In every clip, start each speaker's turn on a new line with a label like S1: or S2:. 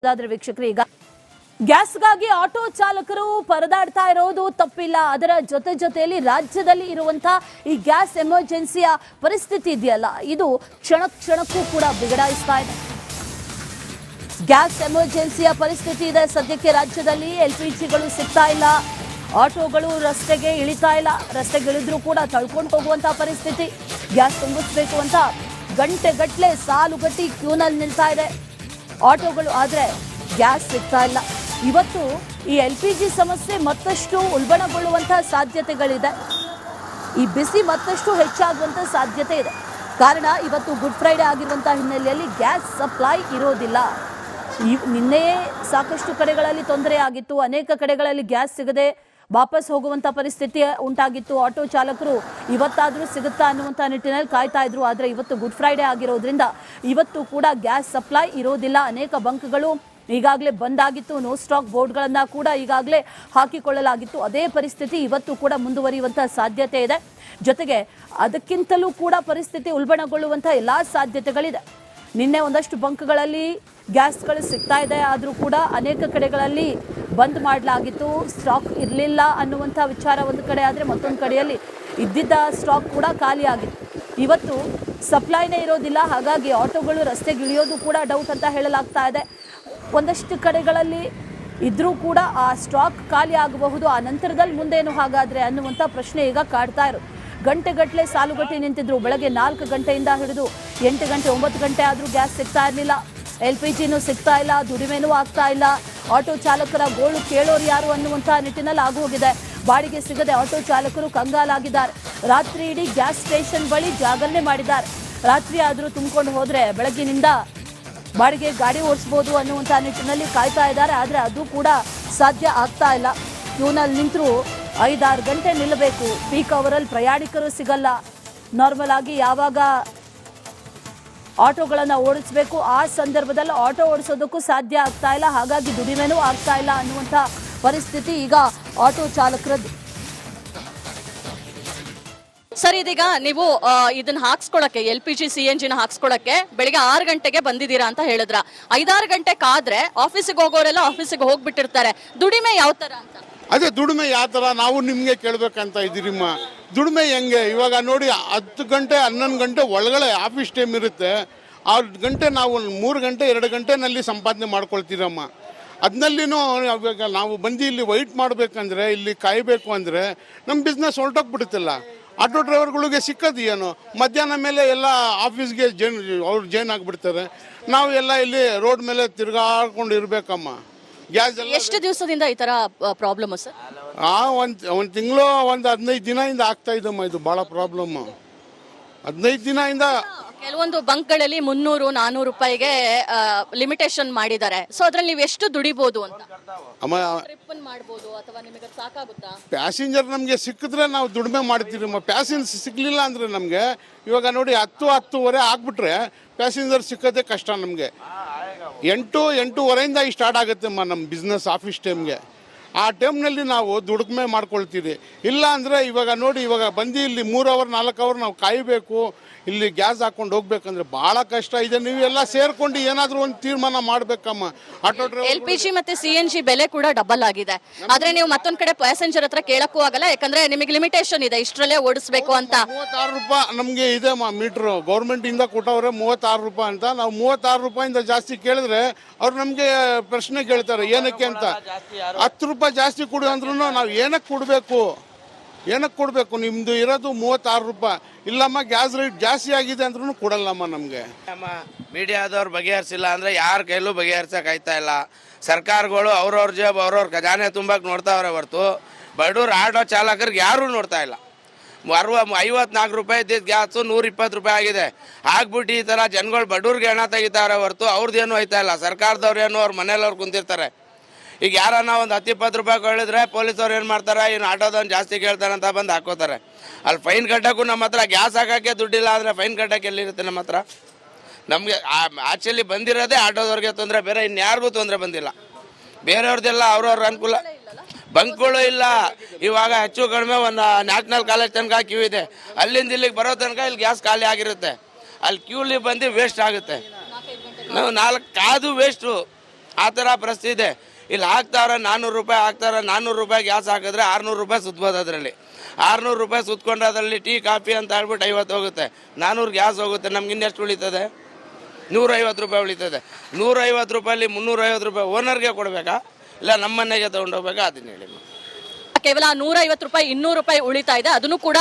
S1: ವೀಕ್ಷಕರು, ಈಗ ಗ್ಯಾಸ್ಗಾಗಿ ಆಟೋ ಚಾಲಕರು ಪರದಾಡ್ತಾ ಇರೋದು ತಪ್ಪಿಲ್ಲ. ಅದರ ಜೊತೆಯಲ್ಲಿ ರಾಜ್ಯದಲ್ಲಿ ಇರುವಂತಹ ಈ ಗ್ಯಾಸ್ ಎಮರ್ಜೆನ್ಸಿಯ ಪರಿಸ್ಥಿತಿ ಇದೆಯಲ್ಲ, ಇದು ಕ್ಷಣಕ್ಕೂ ಕೂಡ ಬಿಗಡಾಯಿಸ್ತಾ ಇದೆ. ಗ್ಯಾಸ್ ಎಮರ್ಜೆನ್ಸಿಯ ಪರಿಸ್ಥಿತಿ ಇದೆ. ಸದ್ಯಕ್ಕೆ ರಾಜ್ಯದಲ್ಲಿ LPGಗಳು ಸಿಗ್ತಾ ಇಲ್ಲ, ಆಟೋಗಳು ರಸ್ತೆಗೆ ಇಳಿತಾ ಇಲ್ಲ. ರಸ್ತೆಗೆ ಇಳಿದ್ರೂ ಕೂಡ ತಳ್ಕೊಂಡು ಹೋಗುವಂತಹ ಪರಿಸ್ಥಿತಿ. ಗ್ಯಾಸ್ ತುಂಬಿಸ್ಬೇಕು ಅಂತ ಗಂಟೆಗಟ್ಟಲೆ ಸಾಲುಗಟ್ಟಿ ಕ್ಯೂನಲ್ಲಿ ನಿಲ್ತಾ ಇದೆ ಆಟೋಗಳು, ಆದರೆ ಗ್ಯಾಸ್ ಸಿಗ್ತಾ ಇಲ್ಲ. ಇವತ್ತು ಈ LPG ಸಮಸ್ಯೆ ಮತ್ತಷ್ಟು ಉಲ್ಬಣಗೊಳ್ಳುವಂತಹ ಸಾಧ್ಯತೆಗಳಿದೆ. ಈ ಬಿಸಿ ಮತ್ತಷ್ಟು ಹೆಚ್ಚಾಗುವಂತಹ ಸಾಧ್ಯತೆ ಇದೆ. ಕಾರಣ ಇವತ್ತು ಗುಡ್ ಫ್ರೈಡೆ ಆಗಿರುವಂತಹ ಹಿನ್ನೆಲೆಯಲ್ಲಿ ಗ್ಯಾಸ್ ಸಪ್ಲೈ ಇರೋದಿಲ್ಲ. ನಿನ್ನೆಯೇ ಸಾಕಷ್ಟು ಕಡೆಗಳಲ್ಲಿ ತೊಂದರೆ ಆಗಿತ್ತು. ಅನೇಕ ಕಡೆಗಳಲ್ಲಿ ಗ್ಯಾಸ್ ಸಿಗದೆ ವಾಪಸ್ ಹೋಗುವಂಥ ಪರಿಸ್ಥಿತಿ ಉಂಟಾಗಿತ್ತು. ಆಟೋ ಚಾಲಕರು ಇವತ್ತಾದರೂ ಸಿಗುತ್ತಾ ಅನ್ನುವಂಥ ನಿಟ್ಟಿನಲ್ಲಿ ಕಾಯ್ತಾ ಇದ್ರು. ಆದರೆ ಇವತ್ತು ಗುಡ್ ಫ್ರೈಡೆ ಆಗಿರೋದ್ರಿಂದ ಇವತ್ತು ಕೂಡ ಗ್ಯಾಸ್ ಸಪ್ಲೈ ಇರೋದಿಲ್ಲ. ಅನೇಕ ಬಂಕ್ಗಳು ಈಗಾಗಲೇ ಬಂದಾಗಿತ್ತು. ನೋ ಸ್ಟಾಕ್ ಬೋರ್ಡ್ಗಳನ್ನು ಕೂಡ ಈಗಾಗಲೇ ಹಾಕಿಕೊಳ್ಳಲಾಗಿತ್ತು. ಅದೇ ಪರಿಸ್ಥಿತಿ ಇವತ್ತು ಕೂಡ ಮುಂದುವರಿಯುವಂಥ ಸಾಧ್ಯತೆ ಇದೆ. ಜೊತೆಗೆ ಅದಕ್ಕಿಂತಲೂ ಕೂಡ ಪರಿಸ್ಥಿತಿ ಉಲ್ಬಣಗೊಳ್ಳುವಂಥ ಎಲ್ಲ ಸಾಧ್ಯತೆಗಳಿದೆ. ನಿನ್ನೆ ಒಂದಷ್ಟು ಬಂಕ್ಗಳಲ್ಲಿ ಗ್ಯಾಸ್ಗಳು ಸಿಗ್ತಾ ಇದೆ, ಆದರೂ ಕೂಡ ಅನೇಕ ಕಡೆಗಳಲ್ಲಿ ಬಂದ್ ಮಾಡಲಾಗಿತ್ತು. ಸ್ಟಾಕ್ ಇರಲಿಲ್ಲ ಅನ್ನುವಂಥ ವಿಚಾರ ಒಂದು ಕಡೆ ಆದರೆ, ಮತ್ತೊಂದು ಕಡೆಯಲ್ಲಿ ಇದ್ದಿದ್ದ ಸ್ಟಾಕ್ ಕೂಡ ಖಾಲಿ ಆಗಿತ್ತು. ಇವತ್ತು ಸಪ್ಲೈನೇ ಇರೋದಿಲ್ಲ. ಹಾಗಾಗಿ ಆಟೋಗಳು ರಸ್ತೆಗೆ ಇಳಿಯೋದು ಕೂಡ ಡೌಟ್ ಅಂತ ಹೇಳಲಾಗ್ತಾ ಇದೆ. ಒಂದಷ್ಟು ಕಡೆಗಳಲ್ಲಿ ಇದ್ರೂ ಕೂಡ ಆ ಸ್ಟಾಕ್ ಖಾಲಿ ಆಗಬಹುದು. ಆ ನಂತರದಲ್ಲಿ ಮುಂದೇನು ಹಾಗಾದರೆ ಅನ್ನುವಂಥ ಪ್ರಶ್ನೆ ಈಗ ಕಾಡ್ತಾ ಇರೋದು. ಗಂಟೆಗಟ್ಟಲೆ ಸಾಲುಗಟ್ಟಿ ನಿಂತಿದ್ರು. ಬೆಳಗ್ಗೆ 4 ಗಂಟೆಯಿಂದ ಹಿಡಿದು 8 ಗಂಟೆ 9 ಗಂಟೆ ಆದರೂ ಗ್ಯಾಸ್ ಸಿಗ್ತಾ ಇರಲಿಲ್ಲ. LPGನೂ ಸಿಗ್ತಾ ಇಲ್ಲ, ದುಡಿಮೆನೂ ಆಗ್ತಾ ಇಲ್ಲ. ಆಟೋ ಚಾಲಕರ ಗೋಳು ಕೇಳೋರು ಯಾರು ಅನ್ನುವಂಥ ನಿಟ್ಟಿನಲ್ಲಿ ಆಗೋಗಿದೆ. ಬಾಡಿಗೆ ಸಿಗದೆ ಆಟೋ ಚಾಲಕರು ಕಂಗಾಲಾಗಿದ್ದಾರೆ. ರಾತ್ರಿ ಇಡೀ ಗ್ಯಾಸ್ ಸ್ಟೇಷನ್ ಬಳಿ ಜಾಗರಣೆ ಮಾಡಿದ್ದಾರೆ. ರಾತ್ರಿ ಆದರೂ ತುಂಬಿಕೊಂಡು ಹೋದರೆ ಬೆಳಗ್ಗಿನಿಂದ ಬಾಡಿಗೆ ಗಾಡಿ ಓಡಿಸ್ಬೋದು ಅನ್ನುವಂಥ ನಿಟ್ಟಿನಲ್ಲಿ ಕಾಯ್ತಾ ಇದ್ದಾರೆ. ಆದರೆ ಅದು ಕೂಡ ಸಾಧ್ಯ ಆಗ್ತಾ ಇಲ್ಲ. ಕ್ಯೂನಲ್ಲಿ ನಿಂತರೂ 5-6 ಗಂಟೆ ನಿಲ್ಲಬೇಕು. ಪೀಕ್ ಅವರಲ್ಲಿ ಪ್ರಯಾಣಿಕರು ಸಿಗಲ್ಲ. ನಾರ್ಮಲ್ ಆಗಿ ಯಾವಾಗ ಆಟೋಗಳನ್ನು ಓಡಿಸಬೇಕು ಆ ಸಂದರ್ಭದಲ್ಲಿ ಆಟೋ ಓಡಿಸೋದಕ್ಕೂ ಸಾಧ್ಯ ಆಗ್ತಾ ಇಲ್ಲ. ಹಾಗಾಗಿ ದುಡಿಮೆನೂ ಆಗ್ತಾ ಇಲ್ಲ ಅನ್ನುವಂಥ ಪರಿಸ್ಥಿತಿ ಈಗ ಆಟೋ ಚಾಲಕರದ್ದು.
S2: ಸರ್, ಇದೀಗ ನೀವು ಇದನ್ನ ಹಾಕ್ಸ್ಕೊಳಕ್ಕೆ LPG CNGನ ಹಾಕ್ಸ್ಕೊಳಕ್ಕೆ ಬೆಳಿಗ್ಗೆ 6 ಗಂಟೆಗೆ ಬಂದಿದ್ದೀರಾ ಅಂತ ಹೇಳಿದ್ರ. 5-6 ಗಂಟೆ ಕಾದ್ರೆ ಆಫೀಸಿಗೆ ಹೋಗೋರೆಲ್ಲ ಆಫೀಸಿಗೆ ಹೋಗ್ಬಿಟ್ಟಿರ್ತಾರೆ. ದುಡಿಮೆ ಯಾವ ತರ ಅಂತ?
S3: ಅದೇ ದುಡಿಮೆ ಯಾವ ಥರ ನಾವು ನಿಮಗೆ ಕೇಳಬೇಕಂತ ಇದ್ದೀರಿಮ್ಮ. ದುಡಿಮೆ ಹೆಂಗೆ ಇವಾಗ ನೋಡಿ, 10 ಗಂಟೆ 11 ಗಂಟೆ ಒಳಗಡೆ ಆಫೀಸ್ ಟೈಮ್ ಇರುತ್ತೆ. 6 ಗಂಟೆ ನಾವು 3 ಗಂಟೆ 2 ಗಂಟೆನಲ್ಲಿ ಸಂಪಾದನೆ ಮಾಡ್ಕೊಳ್ತೀರಮ್ಮ. ಅದನ್ನಲ್ಲಿನೂ ಇವಾಗ ನಾವು ಬಂದು ಇಲ್ಲಿ ವೆಯ್ಟ್ ಮಾಡಬೇಕಂದ್ರೆ, ಇಲ್ಲಿ ಕಾಯಬೇಕು ಅಂದರೆ ನಮ್ಮ ಬಿಸ್ನೆಸ್ ಹೊರಟೋಗ್ಬಿಡುತ್ತಲ್ಲ. ಆಟೋ ಡ್ರೈವರ್ಗಳಿಗೆ ಸಿಕ್ಕೋದು ಏನು, ಮಧ್ಯಾಹ್ನ ಮೇಲೆ ಎಲ್ಲ ಆಫೀಸ್ಗೆ ಅವ್ರು ಜಾಯ್ನ್ ಆಗಿಬಿಡ್ತಾರೆ. ನಾವು ಎಲ್ಲ ಇಲ್ಲಿ ರೋಡ್ ಮೇಲೆ ತಿರ್ಗಾಡ್ಕೊಂಡು ಇರಬೇಕಮ್ಮ. ಗ್ಯಾಸ್ ಎಲ್ಲ
S2: ಎಷ್ಟು ದಿವಸದಿಂದ ಈ ತರ ಪ್ರಾಬ್ಲಮ್ ಸರ್?
S3: ಒಂದು ತಿಂಗಳು 15 ದಿನದಿಂದ ಆಗ್ತಾ ಇದಮ್ಮ. ಇದು ಭಾಳ ಪ್ರಾಬ್ಲಮ್. 15 ದಿನದಿಂದ
S2: ಕೆಲವೊಂದು ಬಂಕ್ಗಳಲ್ಲಿ 300-400 ರೂಪಾಯಿಗೆ ಲಿಮಿಟೇಷನ್ ಮಾಡಿದ್ದಾರೆ. ಸೊ ಅದ್ರಲ್ಲಿ ನೀವು ಎಷ್ಟು ದುಡಿಬಹುದು ಅಂತ?
S3: ಅಮ್ಮ,
S2: ಮಾಡ್ಬೋದು ಅಥವಾ ನಿಮಗೆ ಸಾಕಾಗುತ್ತಾ?
S3: ಪ್ಯಾಸೆಂಜರ್ ನಮಗೆ ಸಿಕ್ಕಿದ್ರೆ ನಾವು ದುಡಿಮೆ ಮಾಡ್ತೀರಮ್ಮ. ಪ್ಯಾಸೆಂಜರ್ ಸಿಗ್ಲಿಲ್ಲ ಅಂದರೆ ನಮಗೆ ಇವಾಗ ನೋಡಿ 10-10:30 ಆಗ್ಬಿಟ್ರೆ ಪ್ಯಾಸೆಂಜರ್ ಸಿಕ್ಕೋದೇ ಕಷ್ಟ ನಮಗೆ. 8-8:30 ಸ್ಟಾರ್ಟ್ ಆಗುತ್ತೆಮ್ಮ ನಮ್ಮ ಬಿಸ್ನೆಸ್ ಆಫೀಸ್ ಟೈಮ್ಗೆ. ಆ ಟೈಮ್ನಲ್ಲಿ ನಾವು ದುಡಿಮೆ ಮಾಡ್ಕೊಳ್ತೀರಿ. ಇಲ್ಲ ಅಂದರೆ ಇವಾಗ ನೋಡಿ, ಇವಾಗ ಬಂದು ಇಲ್ಲಿ 3 ಅವರ್ 4 ಅವರ್ ನಾವು ಕಾಯಬೇಕು. ಇಲ್ಲಿ ಗ್ಯಾಸ್ ಹಾಕೊಂಡು ಹೋಗ್ಬೇಕಂದ್ರೆ ಭಾಳ ಕಷ್ಟ ಇದೆ. ನೀವೆಲ್ಲ ಸೇರ್ಕೊಂಡು ಏನಾದರೂ ಒಂದು ತೀರ್ಮಾನ ಮಾಡಬೇಕಮ್ಮ. ಆಟೋ ಡ್ರೈವರ್
S2: LPG ಮತ್ತೆ CNG ಬೆಲೆ ಕೂಡ ಡಬಲ್ ಆಗಿದೆ. ಆದ್ರೆ ನೀವು ಮತ್ತೊಂದ್ ಕಡೆ ಪ್ಯಾಸೆಂಜರ್ ಹತ್ರ ಕೇಳಕ್ಕೂ ಆಗಲ್ಲ, ಯಾಕಂದ್ರೆ ನಿಮಗೆ ಲಿಮಿಟೇಷನ್ ಇದೆ, ಇಷ್ಟರಲ್ಲೇ ಓಡಿಸ್ಬೇಕು ಅಂತ.
S3: 36 ರೂಪಾಯಿ ನಮಗೆ ಇದೆ ಮೀಟ್ರು. ಗೌರ್ಮೆಂಟಿಂದ ಕೊಟ್ಟವ್ರೆ 36 ರೂಪಾಯಿ ಅಂತ. ನಾವು 36 ರೂಪಾಯಿಂದ ಜಾಸ್ತಿ ಕೇಳಿದ್ರೆ ಅವ್ರು ನಮಗೆ ಪ್ರಶ್ನೆ ಕೇಳ್ತಾರೆ, ಏನಕ್ಕೆ ಅಂತ. 10 ರೂಪಾಯಿ ಜಾಸ್ತಿ ಕೊಡು ಅಂದ್ರೂ ನಾವು ಏನಕ್ಕೆ ಕೊಡಬೇಕು? ನಿಮ್ಮದು ಇರೋದು 36 ರೂಪಾಯಿ. ಇಲ್ಲಮ್ಮ, ಗ್ಯಾಸ್ ರೇಟ್ ಜಾಸ್ತಿ ಆಗಿದೆ ಅಂದ್ರೂ ಕೊಡಲ್ಲಮ್ಮ ನಮಗೆ.
S4: ಮೀಡಿಯಾದವ್ರು ಬಗೆಹರಿಸಿಲ್ಲ ಅಂದರೆ ಯಾರ ಕೈಲೂ ಬಗೆಹರಿಸೋಕೆ ಆಯ್ತಾ ಇಲ್ಲ. ಸರ್ಕಾರಗಳು ಅವ್ರವ್ರ ಜೇಬ್ ಅವ್ರವ್ರ ಖಜಾನೆ ತುಂಬಕ್ಕೆ ನೋಡ್ತಾವ್ರೆ ಹೊರತು ಬಡವ್ರು ಆಟೋ ಚಾಲಕರಿಗೆ ಯಾರೂ ನೋಡ್ತಾ ಇಲ್ಲ. 54 ರೂಪಾಯಿ ಇದ್ದಿದ್ದು ಗ್ಯಾಸು 120 ರೂಪಾಯಿ ಆಗಿದೆ. ಆಗ್ಬಿಟ್ಟು ಈ ಥರ ಜನಗಳು ಬಡವ್ರಿಗೆ ಹಣ ತೆಗಿತಾವ್ರೆ ಹೊರತು ಅವ್ರದ್ದೇನು ಆಯ್ತಾ ಇಲ್ಲ. ಸರ್ಕಾರದವ್ರೇನು ಅವ್ರ ಮನೇಲವ್ರು ಕುಂತಿರ್ತಾರೆ. ಈಗ ಯಾರನ್ನ ಒಂದು 10-20 ರೂಪಾಯಿ ಕೇಳಿದ್ರೆ ಪೊಲೀಸವ್ರು ಏನು ಮಾಡ್ತಾರೆ, ಇನ್ನು ಆಟೋದವ್ನು ಜಾಸ್ತಿ ಕೇಳ್ತಾರೆ ಅಂತ ಬಂದು ಹಾಕೋತಾರೆ. ಅಲ್ಲಿ ಫೈನ್ ಕಟ್ಟೋಕ್ಕೂ ನಮ್ಮ ಹತ್ರ ಗ್ಯಾಸ್ ಹಾಕೋಕ್ಕೆ ದುಡ್ಡಿಲ್ಲ ಅಂದರೆ ಫೈನ್ ಕಟ್ಟೋಕ್ಕೆ ಎಲ್ಲಿರುತ್ತೆ ನಮ್ಮ ಹತ್ರ? ನಮಗೆ ಆ್ಯಕ್ಚುಲಿ ಬಂದಿರೋದೇ ಆಟೋದವ್ರಿಗೆ ತೊಂದರೆ, ಬೇರೆ ಇನ್ಯಾರಿಗೂ ತೊಂದರೆ ಬಂದಿಲ್ಲ. ಬೇರೆಯವ್ರದ್ದೆಲ್ಲ ಅವ್ರವ್ರ ಅನುಕೂಲ. ಬಂಕ್ಗಳು ಇಲ್ಲ. ಇವಾಗ ಹೆಚ್ಚು ಕಡಿಮೆ ಒಂದು ನ್ಯಾಷನಲ್ ಕಾಲೇಜ್ ತನಕ ಕ್ಯೂ ಇದೆ. ಅಲ್ಲಿಂದ ಇಲ್ಲಿಗೆ ಬರೋ ತನಕ ಇಲ್ಲಿ ಗ್ಯಾಸ್ ಖಾಲಿ ಆಗಿರುತ್ತೆ. ಅಲ್ಲಿ ಕ್ಯೂಲಿ ಬಂದು ವೇಸ್ಟ್ ಆಗುತ್ತೆ. ನಾವು 4 ಕಾದು ವೇಸ್ಟು. ಆ ಥರ ಪರಿಸ್ಥಿತಿ ಇದೆ. ಇಲ್ಲಿ ಹಾಕ್ತಾವ್ರೆ 400 ರೂಪಾಯಿ ಹಾಕ್ತಾರೆ, 400 ರೂಪಾಯಿ ಗ್ಯಾಸ್ ಹಾಕಿದ್ರೆ 600 ರೂಪಾಯಿ ಸುತ್ಬೋದು. ಅದರಲ್ಲಿ 600 ರೂಪಾಯಿ ಸುತ್ಕೊಂಡ್ರೆ ಅದರಲ್ಲಿ ಟೀ ಕಾಫಿ ಅಂತ ಹೇಳ್ಬಿಟ್ಟು 50 ಹೋಗುತ್ತೆ, 400 ಗ್ಯಾಸ್ ಹೋಗುತ್ತೆ. ನಮ್ಗೆ ಇನ್ನೆಷ್ಟು ಉಳಿತದೆ? 150 ರೂಪಾಯಿ ಉಳಿತದೆ. 150 ರೂಪಾಯಲ್ಲಿ 350 ರೂಪಾಯಿ ಓನರ್ಗೆ ಕೊಡಬೇಕಾ ಇಲ್ಲ ನಮ್ಮ ಮನೆಗೆ ತೊಗೊಂಡೋಗ್ಬೇಕಾ? ಅದನ್ನ ಹೇಳಿ.
S2: ಕೇವಲ 150 ರೂಪಾಯಿ 200 ರೂಪಾಯಿ ಉಳಿತಾ ಇದೆ, ಅದನ್ನು ಕೂಡ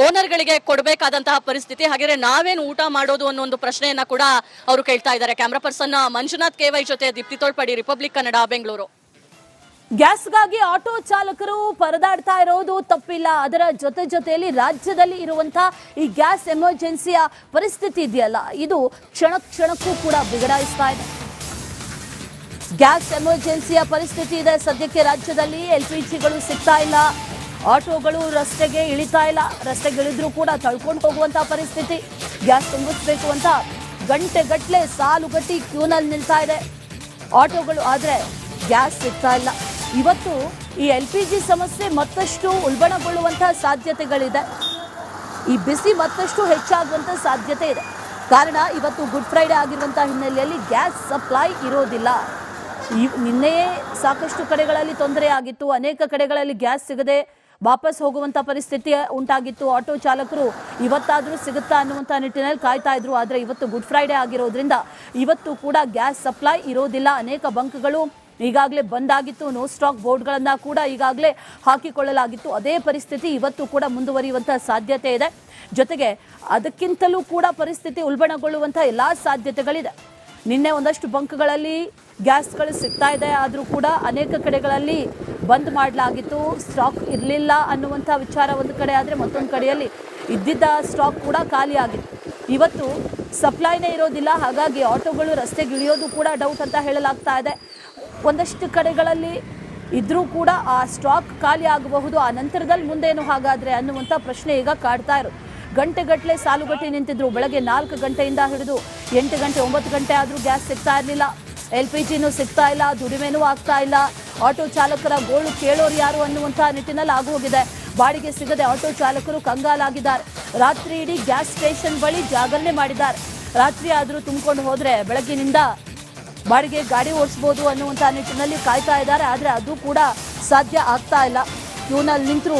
S2: ಓನರ್ಗಳಿಗೆ ಕೊಡಬೇಕಾದಂತಹ ಪರಿಸ್ಥಿತಿ. ಹಾಗೆ ನಾವೇನು ಊಟ ಮಾಡೋದು ಅನ್ನೋ ಒಂದು ಪ್ರಶ್ನೆಯನ್ನ ಕೂಡ ಅವರು ಕೇಳ್ತಾ ಇದ್ದಾರೆ. ಕ್ಯಾಮ್ರಾ ಪರ್ಸನ್ ಮಂಜುನಾಥ್ KY ಜೊತೆ ದೀಪ್ತಿ ತೋಳ್ಪಡಿ, ರಿಪಬ್ಲಿಕ್ ಕನ್ನಡ, ಬೆಂಗಳೂರು.
S1: ಗ್ಯಾಸ್ಗಾಗಿ ಆಟೋ ಚಾಲಕರು ಪರದಾಡ್ತಾ ಇರೋದು ತಪ್ಪಿಲ್ಲ. ಅದರ ಜೊತೆಯಲ್ಲಿ ರಾಜ್ಯದಲ್ಲಿ ಇರುವಂತಹ ಈ ಗ್ಯಾಸ್ ಎಮರ್ಜೆನ್ಸಿಯ ಪರಿಸ್ಥಿತಿ ಇದೆಯಲ್ಲ, ಇದು ಕ್ಷಣಕ್ಕೂ ಕೂಡ ಬಿಗಡಾಯಿಸ್ತಾ ಇದೆ. ಗ್ಯಾಸ್ ಎಮರ್ಜೆನ್ಸಿಯ ಪರಿಸ್ಥಿತಿ ಇದೆ ಸದ್ಯಕ್ಕೆ ರಾಜ್ಯದಲ್ಲಿ. LPGಗಳು ಸಿಗ್ತಾ ಇಲ್ಲ, ಆಟೋಗಳು ರಸ್ತೆಗೆ ಇಳಿತಾ ಇಲ್ಲ, ರಸ್ತೆಗೆ ಇಳಿದ್ರೂ ಕೂಡ ತಳ್ಕೊಂಡು ಹೋಗುವಂತಹ ಪರಿಸ್ಥಿತಿ. ಗ್ಯಾಸ್ ತುಂಬಿಸ್ಬೇಕು ಅಂತ ಗಂಟೆಗಟ್ಟಲೆ ಸಾಲುಗಟ್ಟಿ ಕ್ಯೂನಲ್ಲಿ ನಿಲ್ತಾ ಇದೆ ಆಟೋಗಳು, ಆದರೆ ಗ್ಯಾಸ್ ಸಿಗ್ತಾ ಇಲ್ಲ. ಇವತ್ತು ಈ LPG ಸಮಸ್ಯೆ ಮತ್ತಷ್ಟು ಉಲ್ಬಣಗೊಳ್ಳುವಂತಹ ಸಾಧ್ಯತೆಗಳಿದೆ. ಈ ಬಿಸಿ ಮತ್ತಷ್ಟು ಹೆಚ್ಚಾಗುವಂಥ ಸಾಧ್ಯತೆ ಇದೆ. ಕಾರಣ ಇವತ್ತು ಗುಡ್ ಫ್ರೈಡೆ ಆಗಿರುವಂತಹ ಹಿನ್ನೆಲೆಯಲ್ಲಿ ಗ್ಯಾಸ್ ಸಪ್ಲೈ ಇರೋದಿಲ್ಲ. ನಿನ್ನೆಯೇ ಸಾಕಷ್ಟು ಕಡೆಗಳಲ್ಲಿ ತೊಂದರೆ ಆಗಿತ್ತು, ಅನೇಕ ಕಡೆಗಳಲ್ಲಿ ಗ್ಯಾಸ್ ಸಿಗದೆ ವಾಪಸ್ ಹೋಗುವಂಥ ಪರಿಸ್ಥಿತಿ ಉಂಟಾಗಿತ್ತು. ಆಟೋ ಚಾಲಕರು ಇವತ್ತಾದರೂ ಸಿಗುತ್ತಾ ಅನ್ನುವಂಥ ನಿಟ್ಟಿನಲ್ಲಿ ಕಾಯ್ತಾ ಇದ್ರು. ಆದರೆ ಇವತ್ತು ಗುಡ್ ಫ್ರೈಡೆ ಆಗಿರೋದ್ರಿಂದ ಇವತ್ತು ಕೂಡ ಗ್ಯಾಸ್ ಸಪ್ಲೈ ಇರೋದಿಲ್ಲ. ಅನೇಕ ಬಂಕ್ಗಳು ಈಗಾಗಲೇ ಬಂದಾಗಿತ್ತು, ನೋ ಸ್ಟಾಕ್ ಬೋರ್ಡ್ಗಳನ್ನು ಕೂಡ ಈಗಾಗಲೇ ಹಾಕಿಕೊಳ್ಳಲಾಗಿತ್ತು. ಅದೇ ಪರಿಸ್ಥಿತಿ ಇವತ್ತು ಕೂಡ ಮುಂದುವರಿಯುವಂಥ ಸಾಧ್ಯತೆ ಇದೆ. ಜೊತೆಗೆ ಅದಕ್ಕಿಂತಲೂ ಕೂಡ ಪರಿಸ್ಥಿತಿ ಉಲ್ಬಣಗೊಳ್ಳುವಂಥ ಎಲ್ಲ ಸಾಧ್ಯತೆಗಳಿದೆ. ನಿನ್ನೆ ಒಂದಷ್ಟು ಬಂಕ್ಗಳಲ್ಲಿ ಗ್ಯಾಸ್ಗಳು ಸಿಗ್ತಾ ಇದೆ, ಆದರೂ ಕೂಡ ಅನೇಕ ಕಡೆಗಳಲ್ಲಿ ಬಂದ್ ಮಾಡಲಾಗಿತ್ತು, ಸ್ಟಾಕ್ ಇರಲಿಲ್ಲ ಅನ್ನುವಂಥ ವಿಚಾರ ಒಂದು ಕಡೆ. ಆದರೆ ಮತ್ತೊಂದು ಕಡೆಯಲ್ಲಿ ಇದ್ದಿದ್ದ ಸ್ಟಾಕ್ ಕೂಡ ಖಾಲಿ ಆಗಿತ್ತು. ಇವತ್ತು ಸಪ್ಲೈನೇ ಇರೋದಿಲ್ಲ, ಹಾಗಾಗಿ ಆಟೋಗಳು ರಸ್ತೆಗೆ ಇಳಿಯೋದು ಕೂಡ ಡೌಟ್ ಅಂತ ಹೇಳಲಾಗ್ತಾ ಇದೆ. ಒಂದಷ್ಟು ಕಡೆಗಳಲ್ಲಿ ಇದ್ರೂ ಕೂಡ ಆ ಸ್ಟಾಕ್ ಖಾಲಿ ಆಗಬಹುದು, ಆ ನಂತರದಲ್ಲಿ ಮುಂದೇನು ಹಾಗಾದರೆ ಅನ್ನುವಂಥ ಪ್ರಶ್ನೆ ಈಗ ಕಾಡ್ತಾ ಇರೋದು. ಗಂಟೆಗಟ್ಟಲೆ ಸಾಲುಗಟ್ಟಿ ನಿಂತಿದ್ರು. ಬೆಳಗ್ಗೆ 4 ಗಂಟೆಯಿಂದ ಹಿಡಿದು 8 ಗಂಟೆ 9 ಗಂಟೆ ಆದರೂ ಗ್ಯಾಸ್ ಸಿಗ್ತಾ ಇರಲಿಲ್ಲ, LPGನೂ ಸಿಗ್ತಾ ಇಲ್ಲ, ದುಡಿಮೆನೂ ಆಗ್ತಾ ಇಲ್ಲ. ಆಟೋ ಚಾಲಕರ ಗೋಳು ಕೇಳೋರು ಯಾರು ಅನ್ನುವಂಥ ನಿಟ್ಟಿನಲ್ಲಿ ಆಗೋಗಿದೆ. ಬಾಡಿಗೆ ಸಿಗದೆ ಆಟೋ ಚಾಲಕರು ಕಂಗಾಲಾಗಿದ್ದಾರೆ. ರಾತ್ರಿ ಇಡೀ ಗ್ಯಾಸ್ ಸ್ಟೇಷನ್ ಬಳಿ ಜಾಗರಣೆ ಮಾಡಿದ್ದಾರೆ. ರಾತ್ರಿ ಆದರೂ ತುಂಬಿಕೊಂಡು ಹೋದರೆ ಬೆಳಗ್ಗಿನಿಂದ ಬಾಡಿಗೆ ಗಾಡಿ ಓಡಿಸ್ಬೋದು ಅನ್ನುವಂಥ ನಿಟ್ಟಿನಲ್ಲಿ ಕಾಯ್ತಾ ಇದ್ದಾರೆ. ಆದರೆ ಅದು ಕೂಡ ಸಾಧ್ಯ ಆಗ್ತಾ ಇಲ್ಲ. ಕ್ಯೂನಲ್ಲಿ ನಿಂತರೂ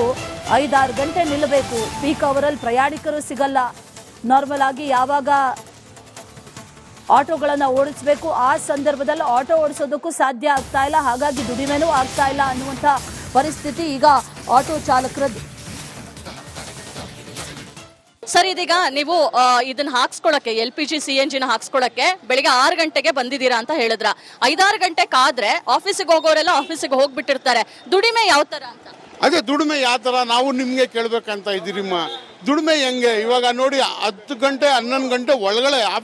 S1: 5-6 ಗಂಟೆ ನಿಲ್ಲಬೇಕು. ಪೀಕ್ ಅವರಲ್ಲಿ ಪ್ರಯಾಣಿಕರು ಸಿಗಲ್ಲ. ನಾರ್ಮಲ್ ಆಗಿ ಯಾವಾಗ ಆಟೋಗಳನ್ನು ಓಡಿಸಬೇಕು ಆ ಸಂದರ್ಭದಲ್ಲಿ ಆಟೋ ಓಡಿಸೋದಕ್ಕೂ ಸಾಧ್ಯ ಆಗ್ತಾ ಇಲ್ಲ. ಹಾಗಾಗಿ ದುಡಿಮೆನೂ ಆಗ್ತಾ ಇಲ್ಲ ಅನ್ನುವಂಥ ಪರಿಸ್ಥಿತಿ ಈಗ ಆಟೋ ಚಾಲಕರದ್ದು.
S2: ಸರ್, ಇದೀಗ ನೀವು ಇದನ್ನ ಹಾಕ್ಸ್ಕೊಳಕ್ಕೆ LPG CNGನ ಹಾಕ್ಸ್ಕೊಳಕ್ಕೆ ಬೆಳಿಗ್ಗೆ 6 ಗಂಟೆಗೆ ಬಂದಿದ್ದೀರಾ ಅಂತ ಹೇಳಿದ್ರ. 5-6 ಗಂಟೆ ಕಾದ್ರೆ ಆಫೀಸಿಗೆ ಹೋಗೋರೆಲ್ಲ ಆಫೀಸಿಗೆ ಹೋಗ್ಬಿಟ್ಟಿರ್ತಾರೆ. ದುಡಿಮೆ ಯಾವ ತರ ಅಂತ?
S3: ಅದೇ ದುಡಿಮೆ ಯಾವ ಥರ ನಾವು ನಿಮಗೆ ಕೇಳಬೇಕಂತ ಇದ್ದೀರಿಮ್ಮ. ದುಡಿಮೆ ಹೆಂಗೆ? ಇವಾಗ ನೋಡಿ 10 ಗಂಟೆ 11 ಗಂಟೆ ಒಳಗಡೆ